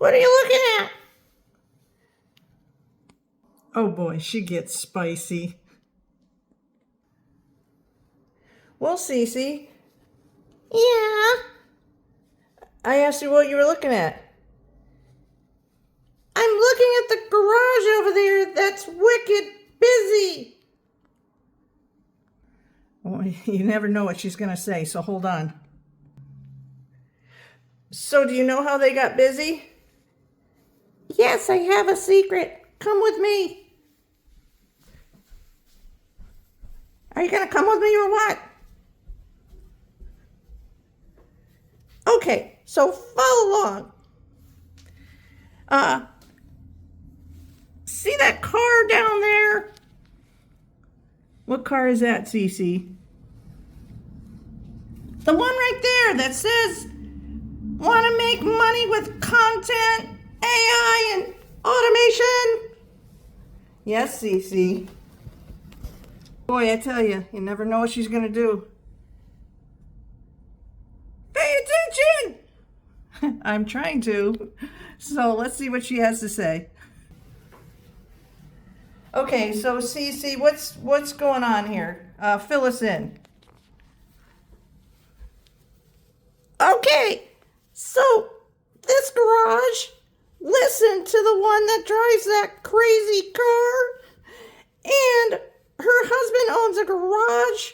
What are you looking at? Oh boy, she gets spicy. Well, Cece. Yeah? I asked you what you were looking at. I'm looking at the garage over there that's wicked busy. Well, you never know what she's going to say, so hold on. So do you know how they got busy? Yes, I have a secret. Come with me. Are you going to come with me or what? Okay, so follow along. See that car down there? What car is that, Cece? The one right there that says, want to make money with content, AI, and automation? Yes, Cece. Boy, I tell you, you never know what she's going to do. Pay attention! I'm trying to. So let's see what she has to say. Okay, so Cece, what's going on here? Fill us in. Okay, so this garage, listen to the one that drives that crazy car, and her husband owns a garage,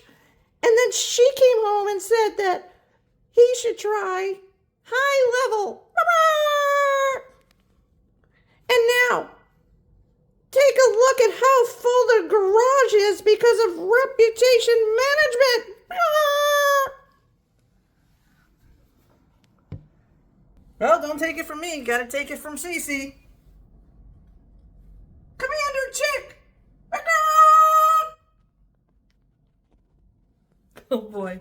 and then she came home and said that he should try HighLevel. And now, take a look at how full the garage is because of reputation management. Well, don't take it from me. You gotta take it from Cece. Commander Chick! Oh boy.